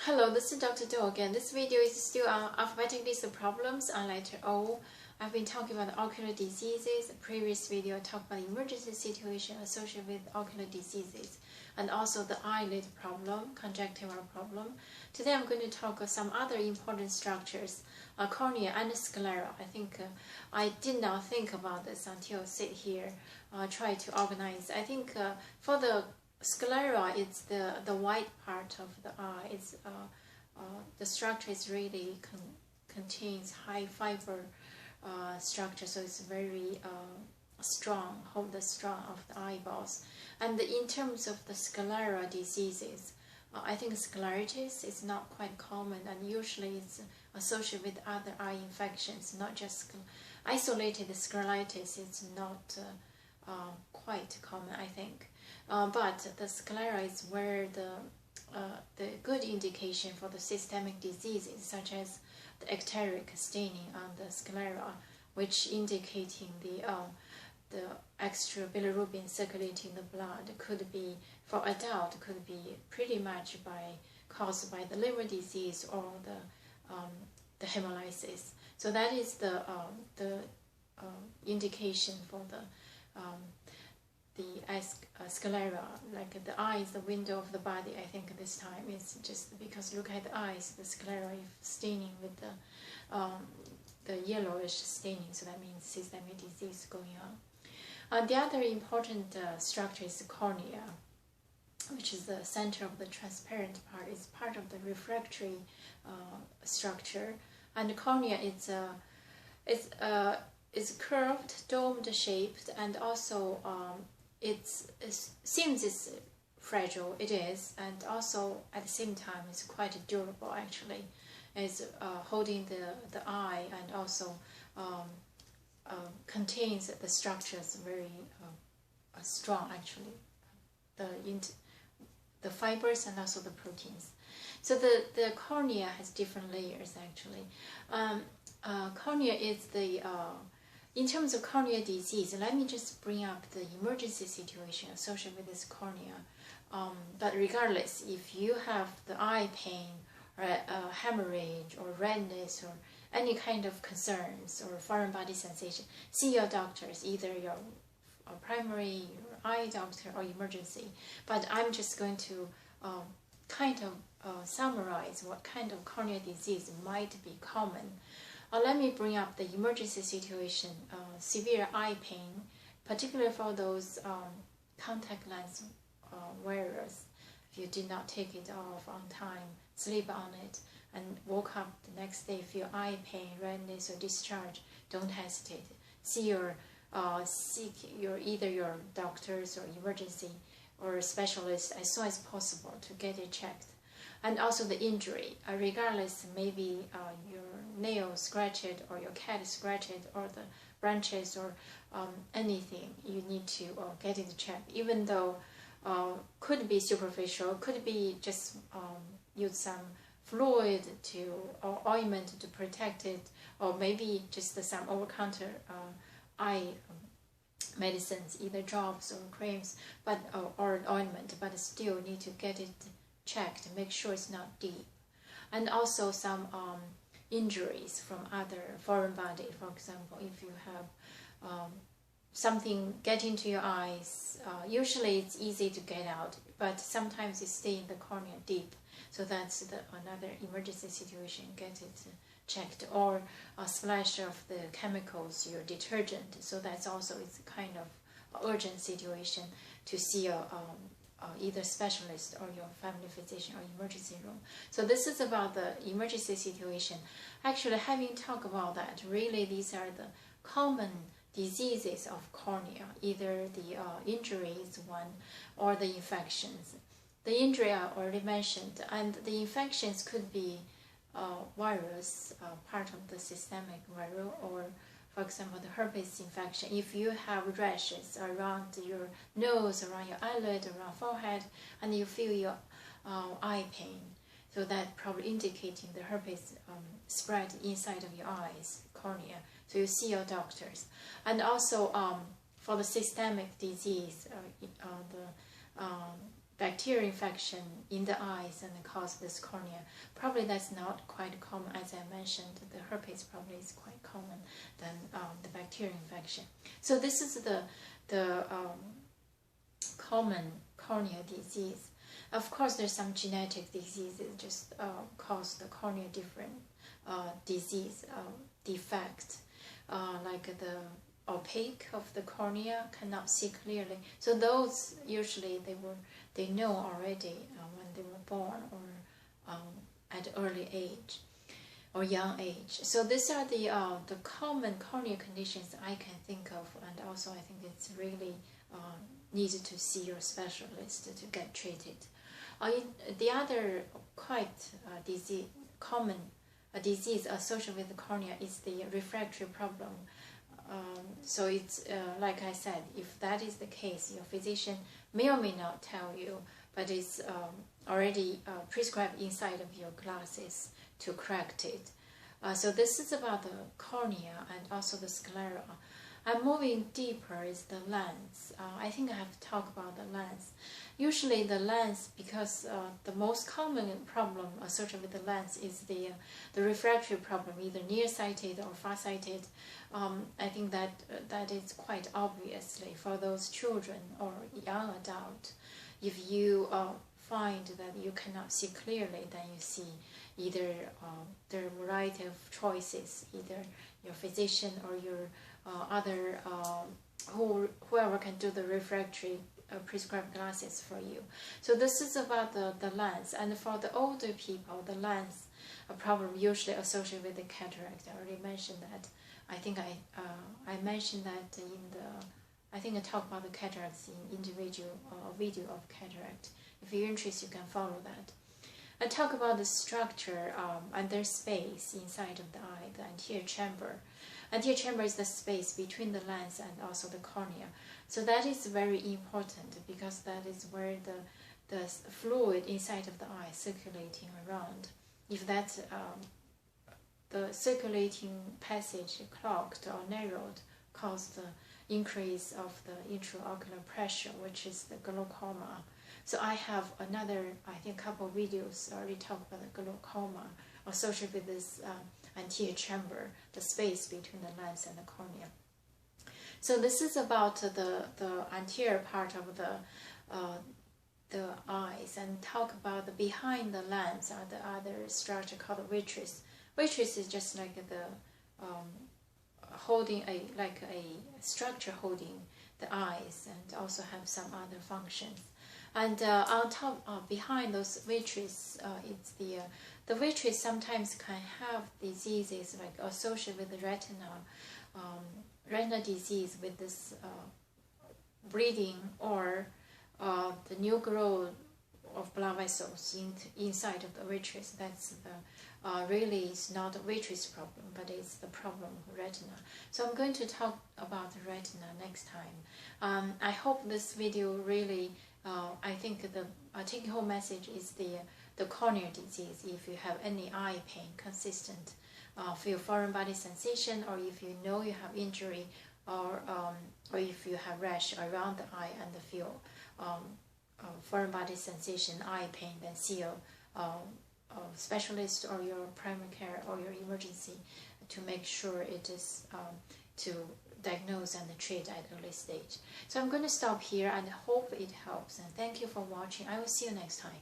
Hello, this is Dr. Do again. This video is still on alphabetic list of problems on letter O. I've been talking about ocular diseases. The previous video I talked about emergency situation associated with ocular diseases and also the eyelid problem, conjunctival problem. Today I'm going to talk about some other important structures, cornea and sclera. I think I did not think about this until I sit here, try to organize. I think for the sclera, it's the white part of the eye. It's the structure is really contains high fiber structure, so it's very strong, hold the strong of the eyeballs. And in terms of the sclera diseases, I think scleritis is not quite common, and usually it's associated with other eye infections, not just isolated scleritis. It's not quite common, I think. But the sclera is where the good indication for the systemic diseases, such as the ecteric staining on the sclera, which indicating the extra bilirubin circulating the blood, could be for adult, could be pretty much caused by the liver disease or the hemolysis. So that is the indication for the sclera. Like the eye is the window of the body. I think this time it's just because look at the eyes, the sclera is staining with the yellowish staining, so that means systemic disease going on. The other important structure is the cornea, which is the center of the transparent part. It's part of the refractory structure, and the cornea is curved, domed shaped, and also it seems it's fragile. It is, and also at the same time it's quite durable. Actually, it's holding the eye, and also contains the structures very strong. Actually, the fibers and also the proteins. So the cornea has different layers. Actually, cornea is the in terms of cornea disease, let me just bring up the emergency situation associated with this cornea. But regardless, if you have the eye pain or hemorrhage or redness or any kind of concerns or foreign body sensation, see your doctors, either your primary, your eye doctor, or emergency. But I'm just going to kind of summarize what kind of cornea disease might be common. Let me bring up the emergency situation, severe eye pain, particularly for those contact lens wearers. If you did not take it off on time, sleep on it, and woke up the next day, feel eye pain, redness, or discharge, don't hesitate. See either your doctors or emergency or specialist as soon as possible to get it checked. And also the injury, regardless, maybe your nail scratched or your cat scratched or the branches or anything, you need to get it checked. Even though could be superficial, could be just use some fluid or ointment to protect it, or maybe just some over-counter eye medicines, either drops or creams, but or ointment, but still need to get it checked, make sure it's not deep. And also some injuries from other foreign body. For example, if you have something get into your eyes, usually it's easy to get out, but sometimes it stays in the cornea deep. So that's another emergency situation, get it checked. Or a splash of the chemicals, your detergent. So that's also it's kind of urgent situation to see either specialist or your family physician or emergency room. So this is about the emergency situation. Actually, having talked about that, really these are the common diseases of cornea, either the injury is one or the infections. The injury I already mentioned, and the infections could be virus, part of the systemic viral, or for example, the herpes infection. If you have rashes around your nose, around your eyelid, around forehead, and you feel your eye pain, so that probably indicating the herpes spread inside of your eyes, cornea. So you see your doctors. And also for the systemic disease, bacterial infection in the eyes and cause this cornea. Probably that's not quite common, as I mentioned. The herpes probably is quite common than the bacterial infection. So this is the common corneal disease. Of course, there's some genetic diseases just cause the cornea different disease defect, like the opaque of the cornea, cannot see clearly. So those usually they know already when they were born or at early age or young age. So these are the common corneal conditions I can think of, and also I think it's really needed to see your specialist to get treated. The other quite common disease associated with the cornea is the refractory problem. So it's like I said, if that is the case, your physician may or may not tell you, but it's already prescribed inside of your glasses to correct it. So this is about the cornea and also the sclera. And moving deeper is the lens. I think I have talked about the lens. Usually the lens, because the most common problem associated with the lens is the refractory problem, either nearsighted or farsighted. I think that is quite obviously for those children or young adult. If you find that you cannot see clearly, then you see either there are a variety of choices, either your physician or your other whoever can do the refractory prescribed glasses for you. So this is about the lens. And for the older people, the lens are probably usually associated with the cataract. I already mentioned that. I think I mentioned that in I think I talked about the cataracts in individual video of cataract. If you're interested, you can follow that. I talk about the structure and their space inside of the eye, the anterior chamber. Anterior chamber is the space between the lens and also the cornea. So that is very important because that is where the fluid inside of the eye circulating around. If that the circulating passage clogged or narrowed cause the increase of the intraocular pressure, which is the glaucoma. So I have another, I think, couple of videos already talked about the glaucoma associated with this anterior chamber, the space between the lens and the cornea. So this is about the anterior part of the eyes, and talk about the behind the lens are the other structure called the vitreous. Vitreous is just like the holding a structure holding the eyes, and also have some other functions. And on top, behind those vitreous, it's the vitreous sometimes can have diseases like associated with the retina disease with this bleeding or the new growth of blood vessels inside of the vitreous. That's really is not a vitreous problem, but it's the problem of retina. So I'm going to talk about the retina next time. I hope this video really, I think the take-home message is the corneal disease. If you have any eye pain consistent, feel foreign body sensation, or if you know you have injury, or if you have rash around the eye and feel foreign body sensation, eye pain, then see a specialist or your primary care or your emergency to make sure it is to diagnose and treat at early stage. So I'm going to stop here and hope it helps. And thank you for watching. I will see you next time.